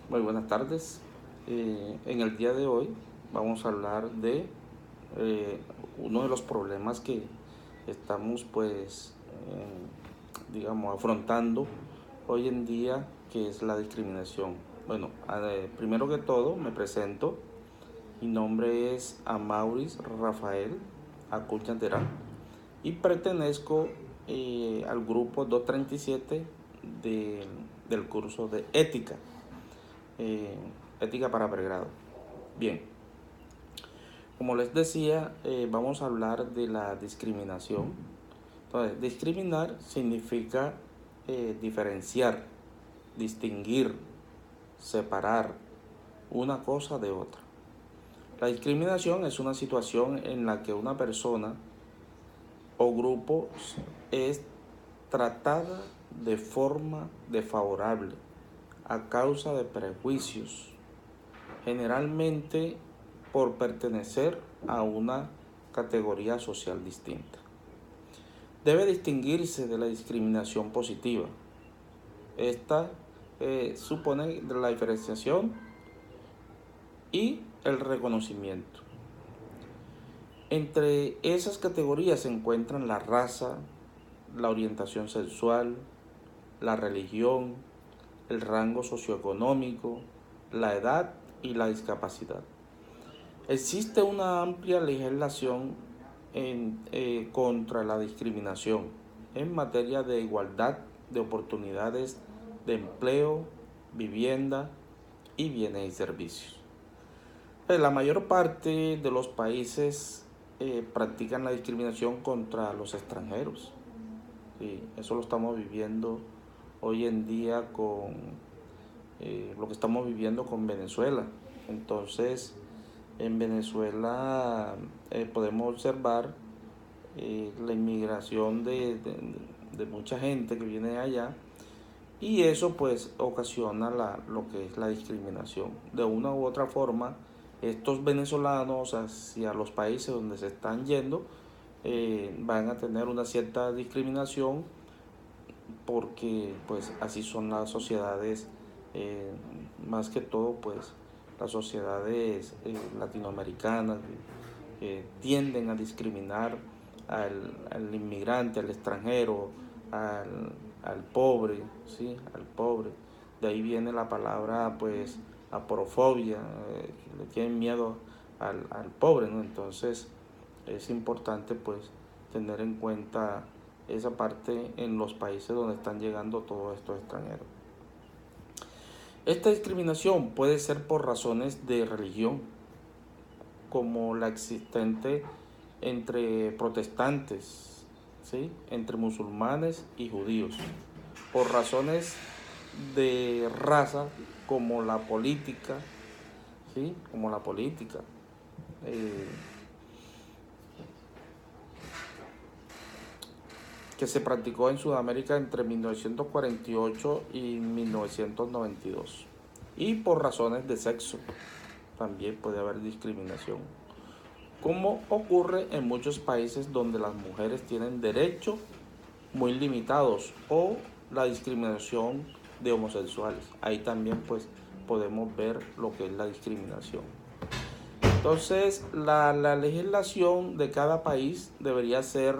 Muy buenas tardes. En el día de hoy vamos a hablar de eh, uno de los problemas que estamos digamos, afrontando hoy en día, que es la discriminación. Bueno, primero que todo me presento. Mi nombre es Amauris Rafael Acuña Terán y pertenezco al grupo 237 de, del curso de ética, eh, ética para pregrado. Bien, como les decía, vamos a hablar de la discriminación. Entonces, discriminar significa diferenciar, distinguir, separar una cosa de otra. La discriminación es una situación en la que una persona o grupo es tratada de forma desfavorable a causa de prejuicios, generalmente por pertenecer a una categoría social distinta. Debe distinguirse de la discriminación positiva. Esta supone la diferenciación y el reconocimiento. Entre esas categorías se encuentran la raza, la orientación sexual, la religión, el rango socioeconómico, la edad y la discapacidad. Existe una amplia legislación contra la discriminación en materia de igualdad de oportunidades de empleo, vivienda y bienes y servicios. La mayor parte de los países practican la discriminación contra los extranjeros. Sí, eso lo estamos viviendo hoy en día con lo que estamos viviendo con Venezuela. Entonces, en Venezuela podemos observar la inmigración de mucha gente que viene de allá, y eso pues ocasiona lo que es la discriminación. De una u otra forma, estos venezolanos hacia los países donde se están yendo van a tener una cierta discriminación, porque pues así son las sociedades, eh, más que todo pues las sociedades latinoamericanas tienden a discriminar al inmigrante, al extranjero, al pobre, ¿sí? Al pobre. De ahí viene la palabra pues aporofobia, le tienen miedo al pobre, ¿no? Entonces es importante pues tener en cuenta esa parte en los países donde están llegando todos estos extranjeros. Esta discriminación puede ser por razones de religión, como la existente entre protestantes, ¿sí? Entre musulmanes y judíos, por razones de raza, como la política, ¿sí? Como la política. Eh, que se practicó en Sudamérica entre 1948 y 1992. Y por razones de sexo también puede haber discriminación, como ocurre en muchos países donde las mujeres tienen derechos muy limitados, o la discriminación de homosexuales. Ahí también pues podemos ver lo que es la discriminación. Entonces la legislación de cada país debería ser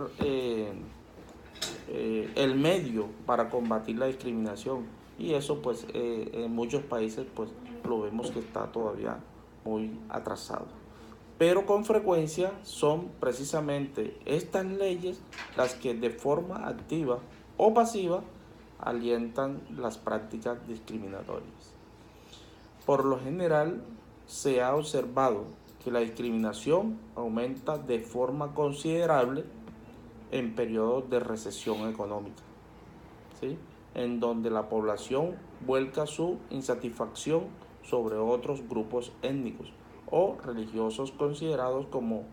el medio para combatir la discriminación, y eso pues en muchos países pues lo vemos que está todavía muy atrasado, pero con frecuencia son precisamente estas leyes las que de forma activa o pasiva alientan las prácticas discriminatorias. Por lo general se ha observado que la discriminación aumenta de forma considerable en periodos de recesión económica, ¿sí? En donde la población vuelca su insatisfacción sobre otros grupos étnicos o religiosos considerados como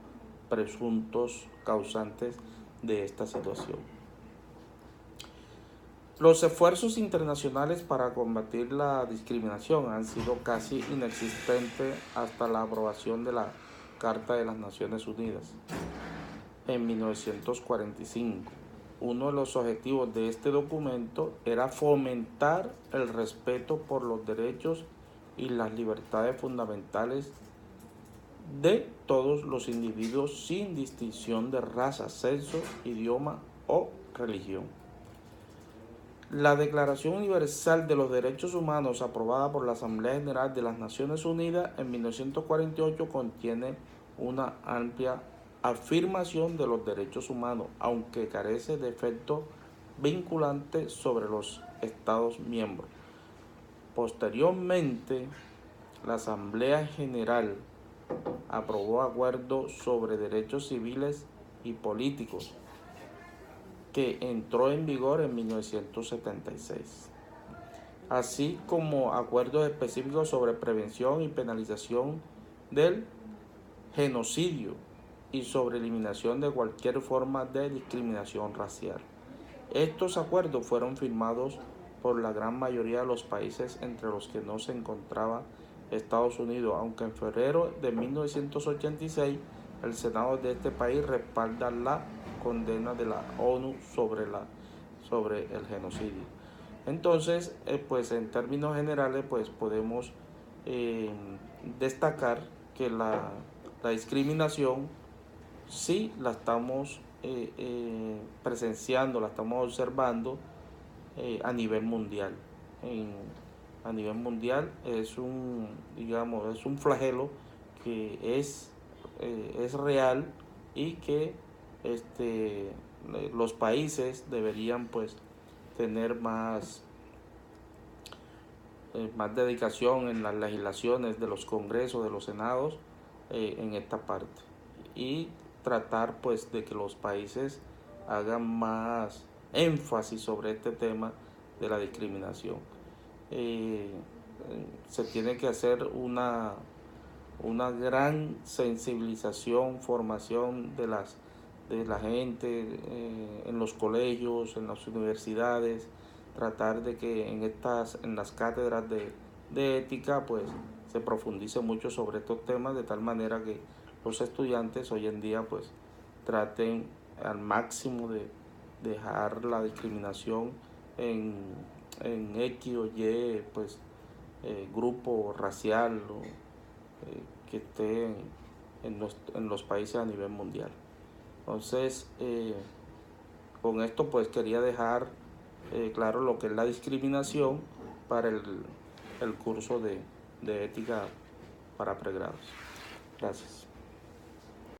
presuntos causantes de esta situación. Los esfuerzos internacionales para combatir la discriminación han sido casi inexistentes hasta la aprobación de la Carta de las Naciones Unidas en 1945. Uno de los objetivos de este documento era fomentar el respeto por los derechos y las libertades fundamentales de todos los individuos sin distinción de raza, sexo, idioma o religión. La Declaración Universal de los Derechos Humanos, aprobada por la Asamblea General de las Naciones Unidas en 1948, contiene una amplia afirmación de los derechos humanos, aunque carece de efecto vinculante sobre los Estados miembros. Posteriormente, la Asamblea General aprobó acuerdos sobre derechos civiles y políticos, que entró en vigor en 1976, así como acuerdos específicos sobre prevención y penalización del genocidio y sobre eliminación de cualquier forma de discriminación racial. Estos acuerdos fueron firmados por la gran mayoría de los países, entre los que no se encontraba Estados Unidos, aunque en febrero de 1986 el Senado de este país respalda la condena de la ONU sobre el genocidio. Entonces, pues en términos generales, pues podemos destacar que la discriminación sí la estamos presenciando, la estamos observando a nivel mundial. A nivel mundial es es un flagelo que es real, y que los países deberían pues tener más dedicación en las legislaciones de los congresos, de los senados, en esta parte, y tratar pues de que los países hagan más énfasis sobre este tema de la discriminación. Se tiene que hacer una gran sensibilización, formación de la gente en los colegios, en las universidades, tratar de que en las cátedras de ética pues se profundice mucho sobre estos temas, de tal manera que los estudiantes hoy en día pues traten al máximo de dejar la discriminación en X o Y pues grupo racial que esté en los países a nivel mundial. Entonces, con esto pues quería dejar claro lo que es la discriminación para el curso de ética para pregrados. Gracias.